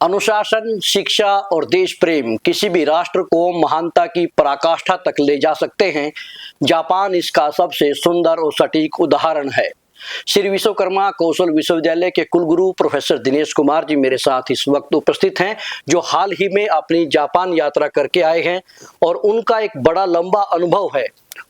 अनुशासन, शिक्षा और देश प्रेम किसी भी राष्ट्र को महानता की पराकाष्ठा तक ले जा सकते हैं। जापान इसका सबसे सुंदर और सटीक उदाहरण है। श्री विश्वकर्मा कौशल विश्वविद्यालय के कुलगुरु प्रोफेसर दिनेश कुमार जी मेरे साथ इस वक्त उपस्थित हैं, जो हाल ही में अपनी जापान यात्रा करके आए हैं और उनका एक बड़ा लंबा अनुभव है।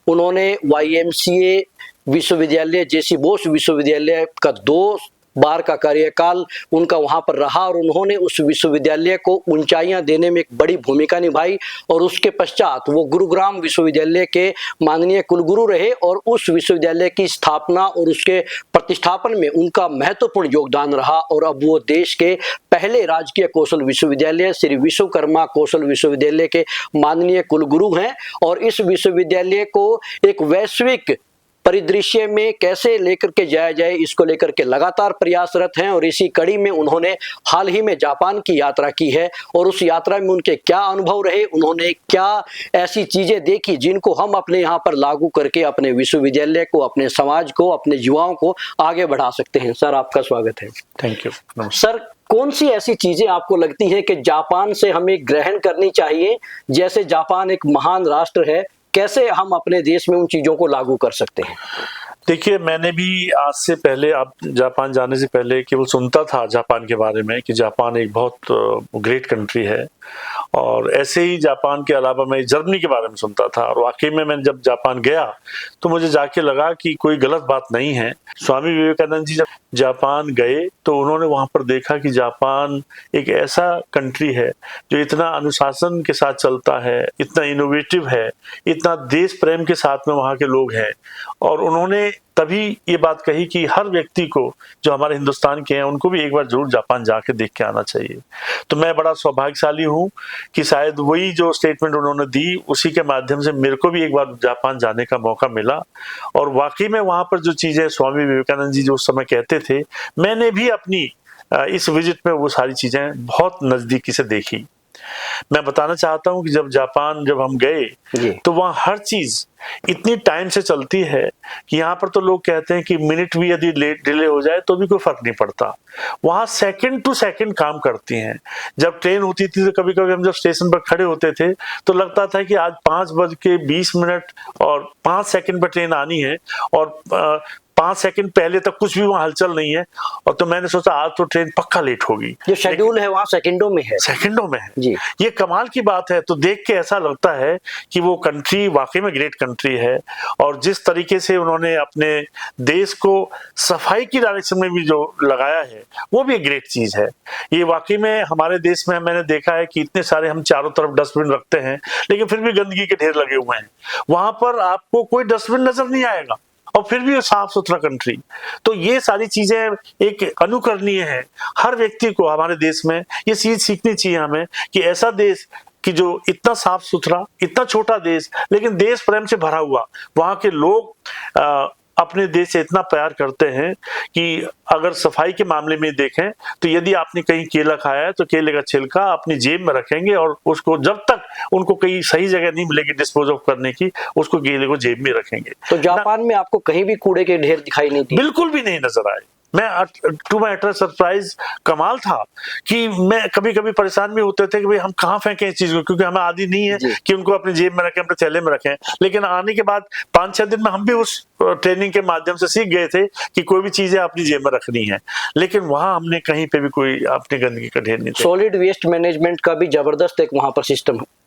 उन्होंने YMCA विश्वविद्यालय, जेसी बोस विश्वविद्यालय का 2 बार का कार्यकाल उनका वहां पर रहा और उन्होंने उस विश्वविद्यालय को ऊंचाइयां देने में एक बड़ी भूमिका निभाई और उसके पश्चात वो गुरुग्राम विश्वविद्यालय के माननीय कुलगुरु रहे और उस विश्वविद्यालय की स्थापना और उसके प्रतिष्ठापन में उनका महत्वपूर्ण योगदान रहा और अब वो देश के पहले राजकीय कौशल विश्वविद्यालय श्री विश्वकर्मा कौशल विश्वविद्यालय के माननीय कुलगुरु हैं और इस विश्वविद्यालय को एक वैश्विक परिदृश्य में कैसे लेकर के जाया जाए, इसको लेकर के लगातार प्रयासरत हैं और इसी कड़ी में उन्होंने हाल ही में जापान की यात्रा की है और उस यात्रा में उनके क्या अनुभव रहे, उन्होंने क्या ऐसी चीजें देखी जिनको हम अपने यहाँ पर लागू करके अपने विश्वविद्यालय को, अपने समाज को, अपने युवाओं को आगे बढ़ा सकते हैं। सर, आपका स्वागत है। Thank you. सर, कौन सी ऐसी चीजें आपको लगती है कि जापान से हमें ग्रहण करनी चाहिए? जैसे जापान एक महान राष्ट्र है, कैसे हम अपने देश में उन चीजों को लागू कर सकते हैं? देखिए, मैंने भी आज से पहले, आप जापान जाने से पहले केवल सुनता था जापान के बारे में कि जापान एक बहुत ग्रेट कंट्री है और ऐसे ही जापान के अलावा मैं जर्मनी के बारे में सुनता था और वाकई में मैं जब जापान गया तो मुझे जाके लगा कि कोई गलत बात नहीं है। स्वामी विवेकानंद जी जब जापान गए तो उन्होंने वहां पर देखा कि जापान एक ऐसा कंट्री है जो इतना अनुशासन के साथ चलता है, इतना इनोवेटिव है, इतना देश प्रेम के साथ में वहां के लोग हैं और उन्होंने तभी ये बात कही कि हर व्यक्ति को, जो हमारे हिंदुस्तान के हैं, उनको भी एक बार जरूर जापान जाके देख के आना चाहिए। तो मैं बड़ा सौभाग्यशाली हूँ कि शायद वही जो स्टेटमेंट उन्होंने दी उसी के माध्यम से मेरे को भी एक बार जापान जाने का मौका मिला और वाकई में वहां पर जो चीजें स्वामी विवेकानंद जी जो उस समय कहते थे, मैंने भी अपनी इस विजिट में वो सारी चीजें बहुत नजदीकी से देखी। मैं बताना चाहता हूं कि जब हम गए तो वहां हर चीज इतनी टाइम से चलती है कि यहाँ पर तो लोग कहते हैं कि मिनट भी यदि लेट डिले हो जाए तो भी कोई फर्क नहीं पड़ता। वहां सेकंड टू सेकंड काम करती हैं। जब ट्रेन होती थी तो कभी कभी हम जब स्टेशन पर खड़े होते थे तो लगता था कि आज 5:20 और 5 सेकंड पर ट्रेन आनी है और 5 सेकंड पहले तक कुछ भी वहां हलचल नहीं है और तो मैंने सोचा आज तो ट्रेन पक्का लेट होगी। जो शेड्यूल है वहां सेकंडों में है, सेकंडों में है जी। ये कमाल की बात है। तो देख के ऐसा लगता है कि वो कंट्री वाकई में ग्रेट कंट्री है और जिस तरीके से उन्होंने अपने देश को सफाई की डायरेक्शन में भी जो लगाया है वो भी एक ग्रेट चीज है। ये वाकई में हमारे देश में मैंने देखा है कि इतने सारे हम चारों तरफ डस्टबिन रखते हैं लेकिन फिर भी गंदगी के ढेर लगे हुए हैं। वहां पर आपको कोई डस्टबिन नजर नहीं आएगा और फिर भी साफ सुथरा कंट्री। तो ये सारी चीजें एक अनुकरणीय है। हर व्यक्ति को हमारे देश में ये चीज सीखनी चाहिए हमें कि ऐसा देश कि जो इतना साफ सुथरा, इतना छोटा देश लेकिन देश प्रेम से भरा हुआ, वहां के लोग अपने देश से इतना प्यार करते हैं कि अगर सफाई के मामले में देखें तो यदि आपने कहीं केला खाया है तो केले का छिलका अपनी जेब में रखेंगे और उसको जब तक उनको कहीं सही जगह नहीं मिलेगी डिस्पोज ऑफ करने की, उसको केले को जेब में रखेंगे। तो जापान में आपको कहीं भी कूड़े के ढेर दिखाई नहीं दिए? बिल्कुल भी नहीं नजर आए। मैं टू माई अटर सरप्राइज कमाल था कि मैं कभी कभी परेशान भी होते थे कि भाई हम कहाँ फेंकें इस चीज को, क्योंकि हमें आदि नहीं है कि उनको अपनी जेब में रखें, अपने थैले में रखें। लेकिन आने के बाद 5-6 दिन में हम भी उस ट्रेनिंग के माध्यम से सीख गए थे कि कोई भी चीजें अपनी जेब में रखनी है। लेकिन वहां हमने कहीं पे भी कोई अपनी गंदगी का ढेर नहीं। सॉलिड वेस्ट मैनेजमेंट का भी जबरदस्त एक वहां पर सिस्टम है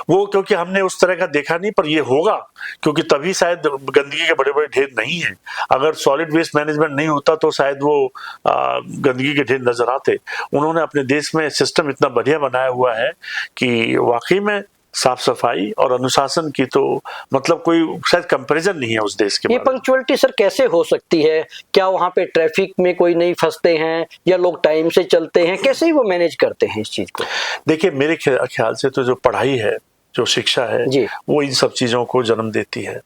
वो, क्योंकि हमने उस तरह का देखा नहीं, पर ये होगा क्योंकि तभी शायद गंदगी के बड़े बड़े ढेर नहीं है। अगर सॉलिड वेस्ट मैनेजमेंट नहीं होता तो शायद वो गंदगी के ढेर नजर आते। उन्होंने अपने देश में सिस्टम इतना बढ़िया बनाया हुआ है कि वाकई में साफ सफाई और अनुशासन की तो मतलब कोई शायद कंपैरिजन नहीं है उस देश के। ये पंक्चुअलिटी सर कैसे हो सकती है? क्या वहाँ पे ट्रैफिक में कोई नहीं फंसते हैं या लोग टाइम से चलते हैं? कैसे ही वो मैनेज करते हैं इस चीज को? देखिए, मेरे ख्याल से तो जो पढ़ाई है, जो शिक्षा है, वो इन सब चीजों को जन्म देती है।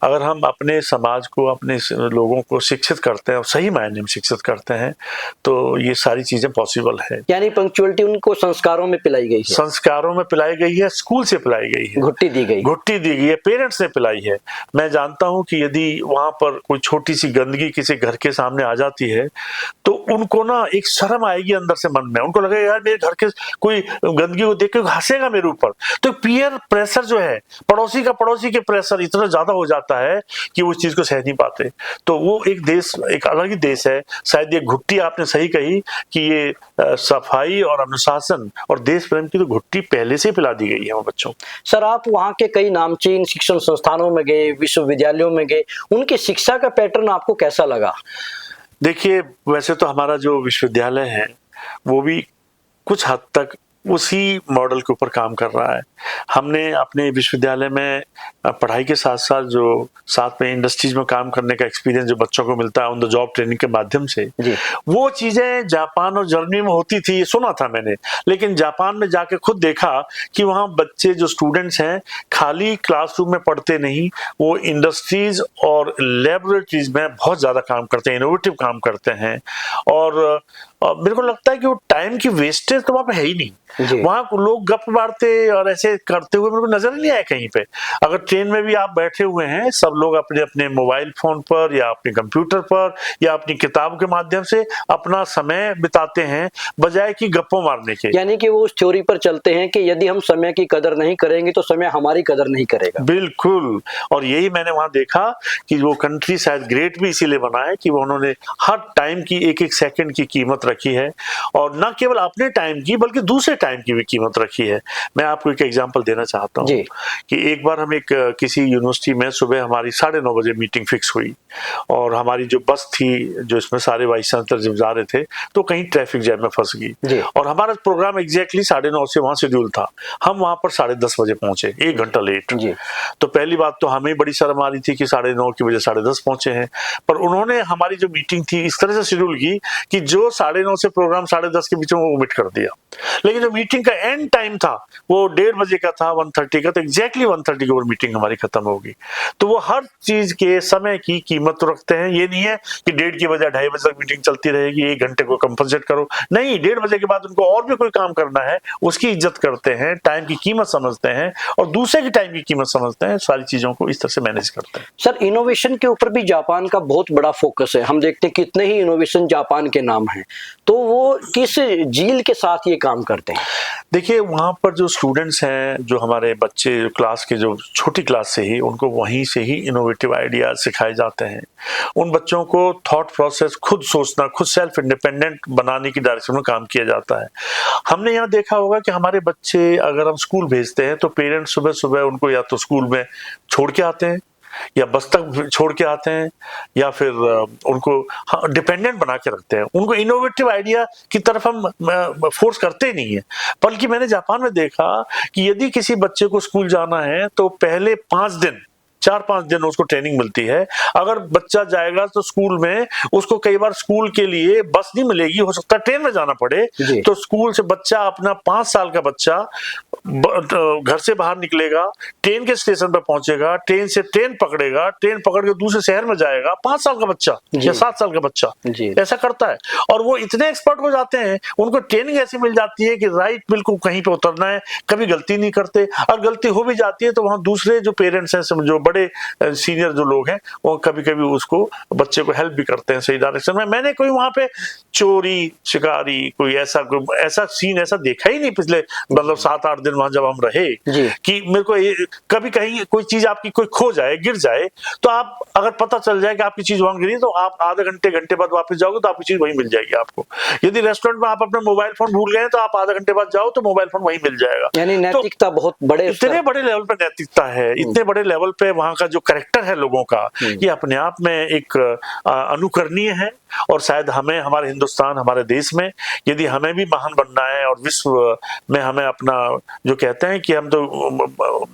अगर हम अपने समाज को, अपने लोगों को शिक्षित करते हैं और सही मायने में शिक्षित करते हैं तो ये सारी चीजें पॉसिबल है। यानी पंक्चुअलिटी उनको संस्कारों में पिलाई गई है, संस्कारों में पिलाई गई है, स्कूल से पिलाई गई है, घुट्टी दी गई है, पेरेंट्स ने पिलाई है। मैं जानता हूं कि यदि वहां पर कोई छोटी सी गंदगी किसी घर के सामने आ जाती है तो उनको ना एक शर्म आएगी अंदर से मन में, उनको लगेगा यार मेरे घर के कोई गंदगी को देख के हंसेगा मेरे ऊपर। तो पीयर प्रेशर जो है, पड़ोसी के प्रेशर इतना ज्यादा हो जाता है कि वो उस चीज को सह नहीं पाते। तो वो एक देश, एक अलग ही देश है। शायद ये घुट्टी आपने सही कही कि ये सफाई और अनुशासन और देश प्रेम की तो घुट्टी पहले से पिला दी गई है वो बच्चों। सर, आप वहाँ के कई नामचीन शिक्षण संस्थानों में गए, विश्वविद्यालयों में गए, उनकी शिक्षा का पैटर्न आपको कैसा लगा? देखिए, वैसे तो हमारा जो विश्वविद्यालय है वो भी कुछ हद तक उसी मॉडल के ऊपर काम कर रहा है। हमने अपने विश्वविद्यालय में पढ़ाई के साथ साथ जो साथ में इंडस्ट्रीज में काम करने का एक्सपीरियंस जो बच्चों को मिलता है ऑन द जॉब ट्रेनिंग के माध्यम से, वो चीजें जापान और जर्मनी में होती थी ये सुना था मैंने, लेकिन जापान में जाके खुद देखा कि वहाँ बच्चे जो स्टूडेंट्स हैं खाली क्लासरूम में पढ़ते नहीं, वो इंडस्ट्रीज और लेबोरेटरीज में बहुत ज्यादा काम करते हैं, इनोवेटिव काम करते हैं। और मेरे को लगता है कि वो टाइम की वेस्टेज तो वहां पे है ही नहीं। वहां लोग गप मारते और ऐसे करते हुए मेरे को नजर नहीं आया कहीं पे। अगर ट्रेन में भी आप बैठे हुए हैं, सब लोग अपने अपने मोबाइल फोन पर या अपने कंप्यूटर पर या अपनी किताब के माध्यम से अपना समय बिताते हैं बजाय कि गप्पों मारने के। यानी कि वो उस थ्योरी पर चलते हैं कि यदि हम समय की कदर नहीं करेंगे तो समय हमारी कदर नहीं करेगा। बिल्कुल। और यही मैंने वहां देखा कि वो कंट्री शायद ग्रेट भी इसीलिए बना है कि उन्होंने हर टाइम की एक एक सेकंड की कीमत रखी है, और न केवल अपने टाइम की बल्कि दूसरे टाइम की भी कीमत रखी है। मैं आपको एक एग्जांपल देना चाहता हूँ कि एक बार हम एक किसी यूनिवर्सिटी में सुबह हमारी 9:30 बजे मीटिंग फिक्स हुई, और हमारी जो बस थी जो इसमें सारे वाइस चांसलर जब जा रहे थे तो कहीं ट्रैफिक जैम में फंस गई, और हमारा प्रोग्राम एग्जैक्टली 9:30 से वहां शेड्यूल था। हम वहां पर 10:30 बजे पहुंचे, 1 घंटा लेट। तो पहली बात तो हमें बड़ी शर्म आ रही थी कि 9:30 की वजह 10:30 पहुंचे हैं, पर उन्होंने हमारी जो मीटिंग थी इस तरह से शेड्यूल की कि जो 9:30 से प्रोग्राम 10:30 के बीच में वो ओमिट कर दिया। लेकिन जो मीटिंग का एंड टाइम था वो 1:30 बजे का था, 1:30 का, तो एग्जैक्टली 1:30 के ऊपर मीटिंग हमारी खत्म होगी। तो वो हर चीज के समय की कीमत तो रखते हैं। ये नहीं है कि 1:30 की बजाय 2:30 बजे तक मीटिंग चलती रहेगी, 1 घंटे को कंपनसेट करो, नहीं, 1:30 बजे के बाद उनको और भी कोई काम करना है, उसकी इज्जत करते हैं, टाइम की कीमत समझते हैं और दूसरे की टाइम की कीमत समझते हैं, सारी चीजों को इस तरह से मैनेज करते हैं। सर, इनोवेशन के ऊपर भी जापान का बहुत बड़ा फोकस है। हम देखते हैं कितने ही इनोवेशन जापान के नाम हैं, तो वो किस जील के साथ ये काम करते हैं? देखिए, वहाँ पर जो स्टूडेंट्स हैं, जो हमारे बच्चे क्लास के, जो छोटी क्लास से ही उनको वहीं से ही इनोवेटिव आइडियाज सिखाए जाते हैं। उन बच्चों को थॉट प्रोसेस, खुद सोचना, खुद सेल्फ इंडिपेंडेंट बनाने की डायरेक्शन में काम किया जाता है। हमने यहाँ देखा होगा कि हमारे बच्चे अगर हम स्कूल भेजते हैं तो पेरेंट्स सुबह सुबह उनको या तो स्कूल में छोड़ के आते हैं या बस तक छोड़ के आते हैं, या फिर उनको डिपेंडेंट बना के रखते हैं। उनको इनोवेटिव आइडिया की तरफ हम फोर्स करते ही नहीं है। बल्कि मैंने जापान में देखा कि यदि किसी बच्चे को स्कूल जाना है तो पहले 4-5 दिन उसको ट्रेनिंग मिलती है। अगर बच्चा जाएगा तो स्कूल में उसको कई बार स्कूल के लिए बस नहीं मिलेगी, हो सकता है ट्रेन में जाना पड़े। तो स्कूल से बच्चा अपना 5 साल का बच्चा घर से बाहर निकलेगा, ट्रेन के स्टेशन पर पहुंचेगा, ट्रेन से ट्रेन पकड़ेगा, ट्रेन पकड़ के दूसरे शहर में जाएगा। 5 साल का बच्चा या 7 साल का बच्चा ऐसा करता है, और वो इतने एक्सपर्ट हो जाते हैं, उनको ट्रेनिंग ऐसी मिल जाती है कि राइट बिल्कुल कहीं पे उतरना है, कभी गलती नहीं करते। और गलती हो भी जाती है तो वहां दूसरे जो पेरेंट्स हैं, जो बड़े सीनियर जो लोग हैं, वो कभी कभी उसको बच्चे को हेल्प भी करते हैं सही डायरेक्शन में। मैंने कोई वहां पे चोरी शिकारी कोई ऐसा सीन ऐसा देखा ही नहीं पिछले मतलब 7-8 दिन वहां जब हम रहे, कि मेरे को कभी कहीं कोई चीज आपकी कोई खो जाए, गिर जाए, तो आप अगर पता चल जाए कि आपकी चीज वहां गिरी तो आप आधे घंटे बाद वापस जाओगे तो आपकी चीज वहीं मिल जाएगी आपको। यदि रेस्टोरेंट में आप अपना मोबाइल फोन भूल गए तो आप आधे घंटे बाद जाओ तो मोबाइल फोन वहीं मिल जाएगा। यानी नैतिकता बहुत बड़े, इतने बड़े लेवल पे नैतिकता है, इतने बड़े लेवल पे वहां का जो कैरेक्टर है लोगों का, ये अपने आप में एक अनुकरणीय है। और शायद हमें, हमारे हिंदुस्तान, हमारे देश में यदि हमें भी महान बनना है और विश्व में हमें अपना, जो कहते हैं कि हम तो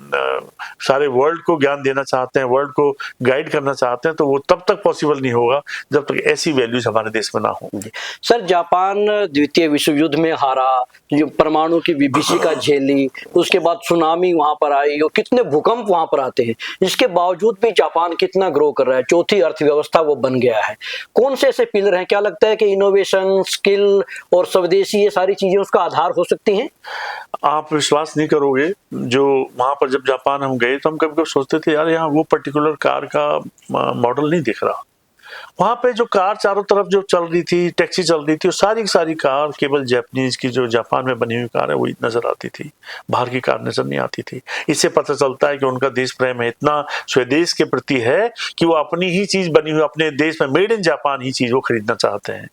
सारे वर्ल्ड को ज्ञान देना चाहते हैं, वर्ल्ड को गाइड करना चाहते हैं, तो वो तब तक पॉसिबल नहीं होगा जब तक ऐसी वैल्यूज हमारे देश में ना हो। सर, जापान द्वितीय विश्व युद्ध में हारा, जो परमाणु की विभीषिका झेली, उसके बाद सुनामी वहां पर आई और कितने भूकंप वहां पर आते हैं, इस इसके बावजूद भी जापान कितना ग्रो कर रहा है, चौथी अर्थव्यवस्था वो बन गया है। कौन से ऐसे पिलर हैं, क्या लगता है कि इनोवेशन, स्किल और स्वदेशी ये सारी चीजें उसका आधार हो सकती हैं? आप विश्वास नहीं करोगे, जो वहां पर जब जापान हम गए तो हम कभी कभी सोचते थे यार यहाँ वो पर्टिकुलर कार का मॉडल नहीं दिख रहा। वहां पे जो कार चारों तरफ जो चल रही थी, टैक्सी चल रही थी, वो सारी की सारी कार केवल जापानीज की, जो जापान में बनी हुई कार है वही नजर आती थी, बाहर की कार नजर नहीं आती थी। इससे पता चलता है कि उनका देश प्रेम है, इतना स्वदेश के प्रति है कि वो अपनी ही चीज बनी हुई, अपने देश में मेड इन जापान ही चीज वो खरीदना चाहते हैं।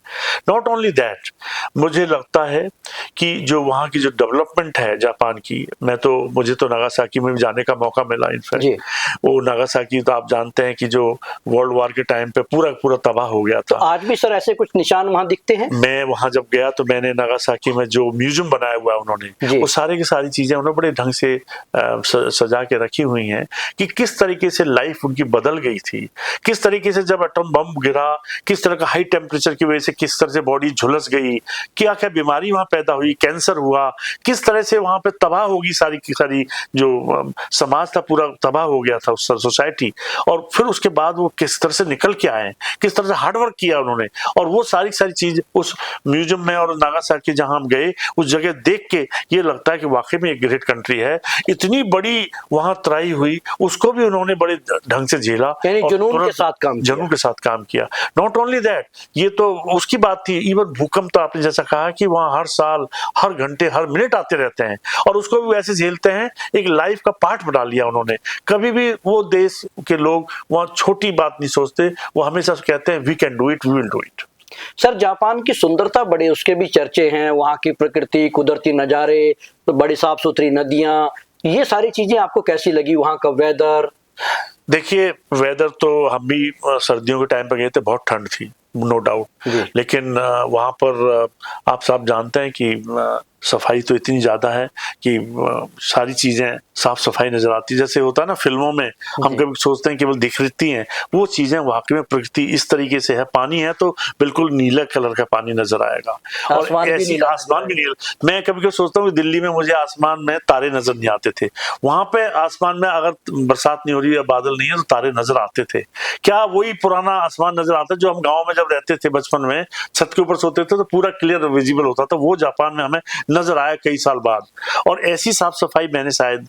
नॉट ओनली दैट, मुझे लगता है कि जो वहाँ की जो डेवलपमेंट है जापान की, मुझे तो नागासाकी में भी जाने का मौका मिला। इनफैक्ट वो नागासाकी तो आप जानते हैं कि जो वर्ल्ड वॉर के टाइम पे पूरा तबाह हो गया था। तो आज भी सर ऐसे कुछ निशान वहां दिखते हैं? मैं वहां जब गया तो मैंने नागासाकी में जो म्यूजियम बनाया हुआ है उन्होंने, वो सारे की सारी चीजें उन्होंने बड़े ढंग से सजा के रखी हुई हैं कि किस तरीके से लाइफ उनकी बदल गई थी, किस तरीके से जब एटम बम गिरा, किस तरह का हाई टेम्परेचर की वजह से किस तरह से बॉडी झुलस गई, क्या क्या बीमारी वहां पैदा हुई, कैंसर हुआ, किस तरह से वहां पे तबाह होगी सारी की सारी जो समाज था, पूरा तबाह हो गया था उस सोसाइटी। और फिर उसके बाद वो किस तरह से निकल के आए, किस तरह से हार्डवर्क किया उन्होंने, और वो सारी चीज उस म्यूजियम में और नागासाकी जहां हम गए उस जगह देख के ये लगता है कि वाकई में एक ग्रेट कंट्री है। इतनी बड़ी वहां तराई हुई, उसको भी उन्होंने बड़े ढंग से झेला, जुनून के साथ काम किया। नॉट ओनली दैट, ये तो उसकी बात थी, इवन भूकंप तो आपने जैसा कहा कि वहां हर साल, हर घंटे, हर मिनट आते रहते हैं और उसको भी वैसे झेलते हैं, एक लाइफ का पार्ट बना लिया उन्होंने। कभी भी वो देश के लोग वहां छोटी बात नहीं सोचते, वो हमेशा कहते हैं we can do it, we will do it. Sir, Japan की सुंदरता बड़े उसके भी चर्चे हैं, वहाँ की प्रकृति, कुदरती नज़ारे, तो बड़ी साफ सुथरी नदियाँ, ये सारी चीजें आपको कैसी लगी? वहाँ का वेदर? देखिए, वेदर तो हम भी सर्दियों के टाइम पर गए थे, बहुत ठंड थी नो डाउट, लेकिन वहाँ पर आप सब जानते हैं कि सफाई तो इतनी ज्यादा है कि सारी चीजें साफ सफाई नजर आती है। जैसे होता है ना फिल्मों में, हम कभी सोचते हैं केवल दिखती हैं, वो चीजें वाकई में प्रकृति इस तरीके से है। पानी है तो बिल्कुल नीला कलर का पानी नजर आएगा, और ऐसी आसमान भी नीला। मैं कभी कभी सोचता हूँ कि दिल्ली में मुझे आसमान में तारे नजर नहीं आते थे, वहां पे आसमान में अगर बरसात नहीं हो रही है, बादल नहीं है, तो तारे नजर आते थे। क्या वही पुराना आसमान नजर आता है जो हम गाँव में जब रहते थे बचपन में, छत के ऊपर सोते थे तो पूरा क्लियर विजिबल होता था, वो जापान में हमें नजर आया कई साल बाद। और ऐसी साफ सफाई मैंने शायद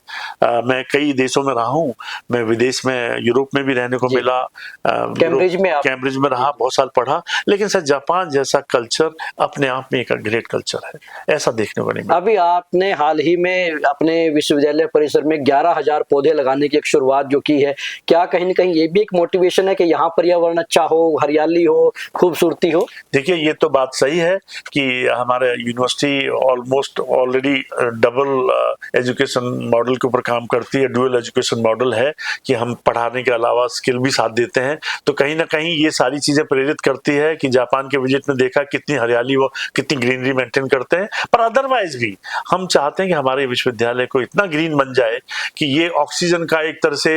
मैं कई देशों में रहा हूँ, मैं विदेश में यूरोप में भी रहने को मिला, कैम्ब्रिज में रहा, बहुत साल पढ़ा, लेकिन सर जापान जैसा कल्चर अपने आप में एक ग्रेट कल्चर है, ऐसा देखने को नहीं मिला। अभी आपने हाल ही में अपने विश्वविद्यालय परिसर में 11,000 पौधे लगाने की एक शुरुआत जो की है, क्या कहीं ना कहीं ये भी एक मोटिवेशन है कि यहाँ पर्यावरण अच्छा हो, हरियाली हो, खूबसूरती हो? देखिए, ये तो बात सही है कि हमारे university almost already double education model के ऊपर काम करती है, डुअल एजुकेशन मॉडल है कि हम पढ़ाने के अलावा स्किल भी साथ देते हैं। तो कहीं ना कहीं ये सारी चीजें प्रेरित करती है कि जापान के विजिट में देखा कितनी हरियाली, वो कितनी ग्रीनरी मेंटेन करते हैं। पर अदरवाइज भी हम चाहते हैं कि हमारे विश्वविद्यालय को इतना ग्रीन बन जाए कि ये ऑक्सीजन का एक तरह से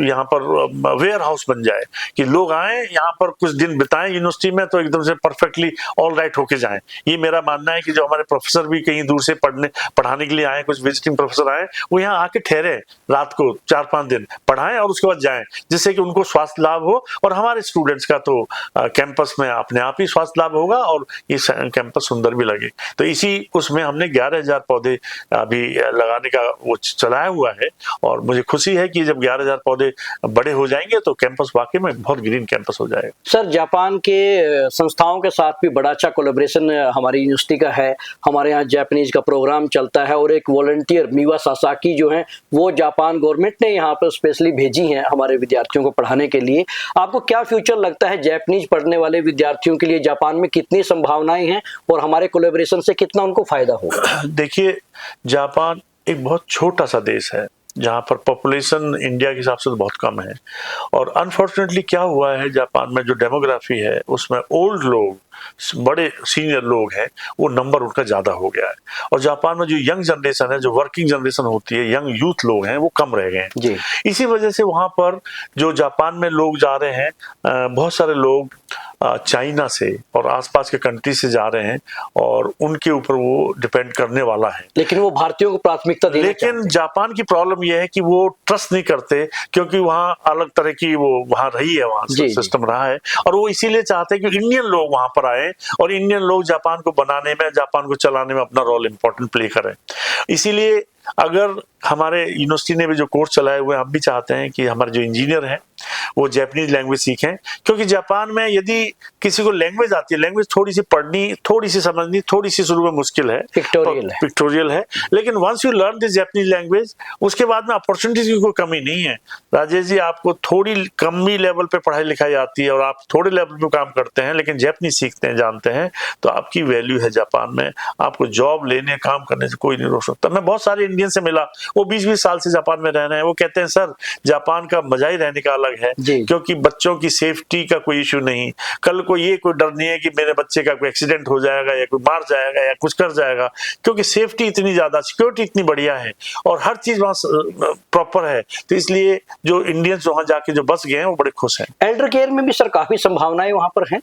यहाँ पर वेयर हाउस बन जाए, कि लोग आए यहाँ पर कुछ दिन बिताएं यूनिवर्सिटी में तो एकदम से परफेक्टली ऑल राइट होके जाएं। ये मेरा मानना है कि जो हमारे प्रोफेसर भी कहीं दूर से पढ़ाने के लिए आए, कुछ विजिटिंग प्रोफेसर आए, वो यहाँ आके ठहरे, रात को 4-5 दिन पढ़ाएं और उसके बाद जाएं, जिससे कि उनको स्वास्थ्य लाभ हो और हमारे स्टूडेंट्स का तो कैंपस में अपने आप ही स्वास्थ्य लाभ होगा और ये कैंपस सुंदर भी लगे। तो इसी उसमें हमने 11,000 पौधे अभी लगाने का वो चलाया हुआ है, और मुझे खुशी है कि जब 11,000 पौधे बड़े हो जाएंगे तो कैंपस वाकई में बहुत ग्रीन कैंपस हो जाएगा। सर, जापान के संस्थाओं के साथ भी बड़ा अच्छा कोलैबोरेशन हमारी यूनिवर्सिटी का है। हमारे यहाँ जापानीज का प्रोग्राम चलता है और एक वॉलंटियर मीवा सासाकी जो है वो जापान गवर्नमेंट ने यहाँ पर स्पेशली भेजी हैं हमारे विद्यार्थियों को पढ़ाने के लिए। आपको क्या फ्यूचर लगता है, जापानीज पढ़ने वाले विद्यार्थियों के लिए जापान में कितनी संभावनाएं हैं और हमारे कोलैबोरेशन से कितना उनको फायदा होगा? देखिए, जापान एक बहुत छोटा सा देश है जहाँ पर पॉपुलेशन इंडिया के हिसाब से तो बहुत कम है, और अनफॉर्चुनेटली क्या हुआ है जापान में जो डेमोग्राफी है उसमें ओल्ड लोग, बड़े सीनियर लोग हैं, वो नंबर उनका ज्यादा हो गया है, और जापान में जो यंग जनरेशन है, जो वर्किंग जनरेशन होती है, यंग यूथ लोग हैं, वो कम रह गए हैं। इसी वजह से वहां पर जो जापान में लोग जा रहे हैं, बहुत सारे लोग चाइना से और आसपास के कंट्री से जा रहे हैं और उनके ऊपर वो डिपेंड करने वाला है। लेकिन वो भारतीयों को प्राथमिकता देना लेकिन चाहते हैं। जापान की प्रॉब्लम यह है कि वो ट्रस्ट नहीं करते, क्योंकि वहाँ अलग तरह की वो वहाँ रही है, वहाँ जी, जी। सिस्टम रहा है, और वो इसीलिए चाहते हैं कि इंडियन लोग वहाँ पर आए और इंडियन लोग जापान को बनाने में, जापान को चलाने में अपना रोल इम्पोर्टेंट प्ले करें। इसीलिए अगर हमारे यूनिवर्सिटी ने भी जो कोर्स चलाए हुए, हम भी चाहते हैं कि हमारे जो इंजीनियर हैं वो जापानीज लैंग्वेज सीखें, क्योंकि जापान में यदि किसी को लैंग्वेज आती है, लैंग्वेज थोड़ी सी पढ़नी, थोड़ी सी समझनी, थोड़ी सी शुरू में मुश्किल है, पिक्टोरियल है, लेकिन once you learn this Japanese language, उसके बाद में अपॉर्चुनिटीज की कोई कमी नहीं है। राजेश जी, आपको थोड़ी कम ही लेवल पे पढ़ाई लिखाई आती है और आप थोड़े लेवल पे काम करते हैं, लेकिन जापानीज सीखते हैं, जानते हैं, तो आपकी वैल्यू है जापान में। आपको जॉब लेने, काम करने से कोई नहीं रोक सकता। मैं बहुत सारे इंडियन से मिला, वो 20-20 साल से जापान में रह रहे हैं, वो कहते हैं सर जापान का मजा ही रहने का अलग है, क्योंकि बच्चों की सेफ्टी का कोई इश्यू नहीं, कल को ये कोई डर नहीं है कि मेरे बच्चे का कोई एक्सीडेंट हो जाएगा या कोई मार जाएगा या कुछ कर जाएगा, क्योंकि सेफ्टी इतनी ज्यादा, सिक्योरिटी इतनी बढ़िया है और हर चीज वहां प्रॉपर है। तो इसलिए जो इंडियंस वहां जाके जो बस गए हैं वो बड़े खुश हैं। एल्डर केयर में भी सर काफी संभावनाएं वहां पर हैं।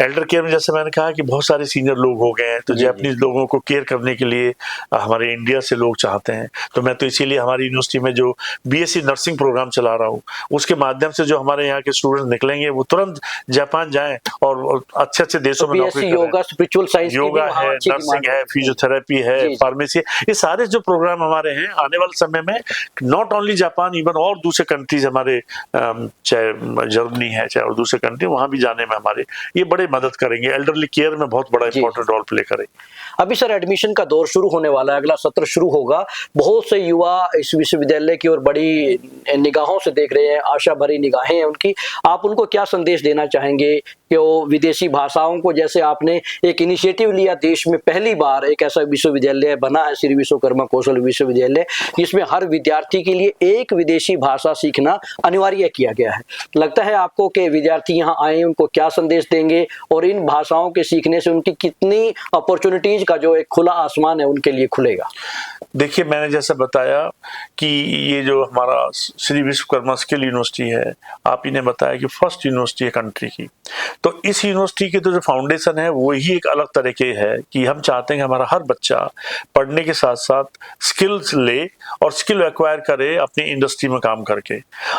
एल्डर केयर में जैसे मैंने कहा कि बहुत सारे सीनियर लोग हो गए हैं, तो जापानीज लोगों को केयर करने के लिए हमारे इंडिया से लोग चाहते हैं। तो मैं तो इसीलिए हमारी यूनिवर्सिटी में जो बीएससी नर्सिंग प्रोग्राम चला रहा हूँ, उसके माध्यम से जो हमारे यहाँ के स्टूडेंट्स निकलेंगे वो तुरंत जापान जाएं और अच्छे अच्छे देशों में नौकरी करें। योगा, स्पिरिचुअल साइंस, योगा है, नर्सिंग है, फिजियोथेरेपी है, फार्मेसी, ये सारे जो प्रोग्राम हमारे हैं, आने वाले समय में नॉट ओनली जापान, इवन और दूसरे कंट्रीज हमारे, चाहे जर्मनी है, चाहे और दूसरे कंट्री, वहां भी जाने में हमारे ये बड़े मदद करेंगे। एल्डरली केयर में बहुत बड़ा इंपॉर्टेंट रोल प्ले करेंगे। अभी सर एडमिशन का दौर शुरू होने वाला है, अगला सत्र शुरू होगा। बहुत से युवा इस विश्वविद्यालय की ओर बड़ी निगाहों से देख रहे हैं, आशा भरी निगाहें हैं उनकी। आप उनको क्या संदेश देना चाहेंगे कि वो विदेशी भाषाओं को, जैसे आपने एक इनिशिएटिव लिया, देश में पहली बार एक ऐसा विश्वविद्यालय बना है श्री विश्वकर्मा कौशल विश्वविद्यालय, जिसमें हर विद्यार्थी के लिए एक विदेशी भाषा सीखना अनिवार्य किया गया है। लगता है आपको कि विद्यार्थी यहाँ आए, उनको क्या संदेश देंगे और इन भाषाओं के सीखने से उनकी कितनी अपॉर्चुनिटीज का जो एक खुला आसमान है उनके लिए खुलेगा? देखिए, मैंने जैसा बताया कि ये जो हमारा श्री विश्वकर्मा स्किल यूनिवर्सिटी है, आप ही ने बताया कि फर्स्ट यूनिवर्सिटी है कंट्री की, तो इस यूनिवर्सिटी की तो जो फाउंडेशन है वो ही एक अलग तरह के है कि हम चाहते हैं कि हमारा हर बच्चा पढ़ने के साथ साथ स्किल्स ले और स्किल एक्वायर करे अपनी इंडस्ट्री में काम करके।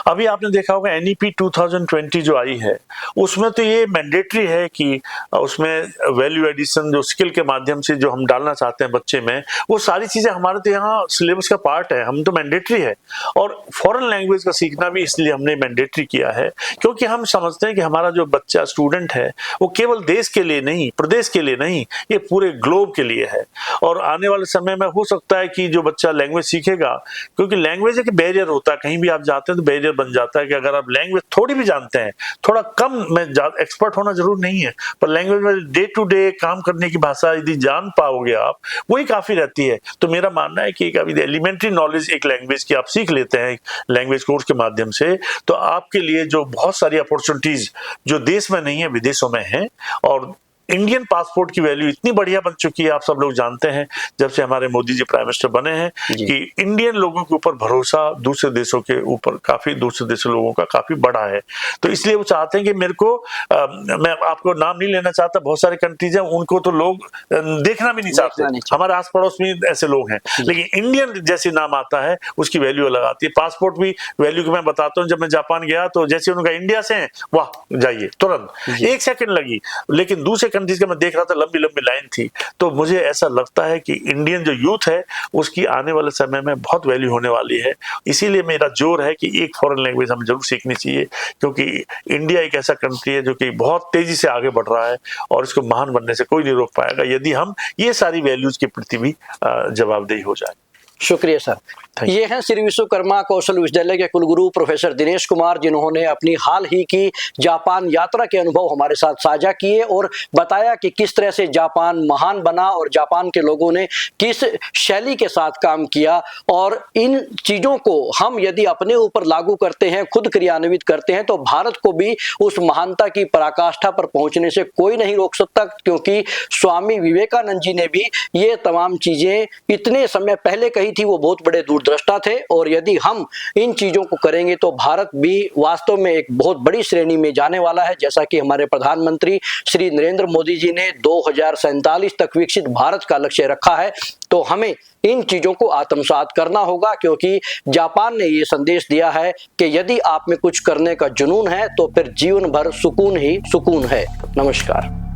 अभी आपने देखा होगा NEP 2020 जो आई है, उसमें तो ये मैंडेटरी है कि उसमें वैल्यू एडिशन जो स्किल के माध्यम से जो हम डालना चाहते हैं बच्चे में, वो सारी चीजें हमारे तो यहाँ सिलेबस का पार्ट है, हम तो मैंडेटरी है। और फॉरेन लैंग्वेज का सीखना भी इसलिए हमने मैंडेटरी किया है, क्योंकि हम समझते हैं कि हमारा जो बच्चा स्टूडेंट है वो केवल देश के लिए नहीं, प्रदेश के लिए नहीं, ये पूरे ग्लोब के लिए है। और आने वाले समय में हो सकता है कि जो बच्चा लैंग्वेज सीखेगा, क्योंकि लैंग्वेज एक बैरियर होता है, कहीं भी आप जाते हैं तो बैरियर बन जाता है कि अगर आप लैंग्वेज थोड़ी भी जानते हैं, थोड़ा कम में, एक्सपर्ट होना जरूर नहीं है, पर लैंग्वेज में डे टू डे काम करने की भाषा यदि जान पाओगे आप, वही काफी रहती है। तो मेरा मानना है कि अभी एलिमेंट्री नॉलेज एक लैंग्वेज की आप सीख लेते हैं लैंग्वेज कोर्स के माध्यम से, तो आपके लिए जो बहुत सारी अपॉर्चुनिटीज जो देश में नहीं है विदेशों में है। और इंडियन पासपोर्ट की वैल्यू इतनी बढ़िया बन चुकी है, आप सब लोग जानते हैं जब से हमारे मोदी जी प्राइम मिनिस्टर बने हैं, कि इंडियन लोगों के ऊपर भरोसा दूसरे देशों के ऊपर, काफी दूसरे देशों लोगों का काफी बड़ा है। तो इसलिए वो चाहते हैं कि मेरे को मैं आपको नाम नहीं लेना चाहता, बहुत सारे कंट्रीज हैं उनको तो लोग देखना भी नहीं चाहते, हमारे आस पड़ोस में ऐसे लोग हैं, लेकिन इंडियन जैसे नाम आता है उसकी वैल्यू अलग आती है। पासपोर्ट भी वैल्यू की मैं बताता हूँ, जब मैं जापान गया तो जैसे उनका इंडिया से है, वाह जाइए तुरंत, 1 सेकंड लगी, लेकिन दूसरे कंट्रीज का मैं देख रहा था लंबी लंबी लाइन थी। तो मुझे ऐसा लगता है कि इंडियन जो यूथ है उसकी आने वाले समय में बहुत वैल्यू होने वाली है। इसीलिए मेरा जोर है कि एक फॉरेन लैंग्वेज हमें जरूर सीखनी चाहिए, क्योंकि इंडिया एक ऐसा कंट्री है जो कि बहुत तेजी से आगे बढ़ रहा है और इसको महान बनने से कोई नहीं रोक पाएगा यदि हम ये सारी वैल्यूज के प्रति भी जवाबदेही हो जाए। शुक्रिया सर। ये हैं श्री विश्वकर्मा कौशल विश्वविद्यालय के कुलगुरु प्रोफेसर दिनेश कुमार, जिन्होंने अपनी हाल ही की जापान यात्रा के अनुभव हमारे साथ साझा किए और बताया कि किस तरह से जापान महान बना और जापान के लोगों ने किस शैली के साथ काम किया। और इन चीज़ों को हम यदि अपने ऊपर लागू करते हैं, खुद क्रियान्वित करते हैं, तो भारत को भी उस महानता की पराकाष्ठा पर पहुंचने से कोई नहीं रोक सकता, क्योंकि स्वामी विवेकानंद जी ने भी ये तमाम चीज़ें इतने समय पहले कही नहीं थी वो बहुत बड़े दूरदृष्टा थे, और यदि हम इन चीजों को करेंगे तो भारत भी वास्तव में एक बहुत बड़ी श्रेणी में जाने वाला है। जैसा कि हमारे प्रधानमंत्री श्री नरेंद्र मोदी जी ने 2047 तक विकसित भारत का लक्ष्य रखा है, तो हमें इन चीजों को आत्मसात करना होगा, क्योंकि जापान ने ये संदेश दिया है कि यदि आप में कुछ करने का जुनून है तो फिर जीवन भर सुकून ही सुकून है। नमस्कार।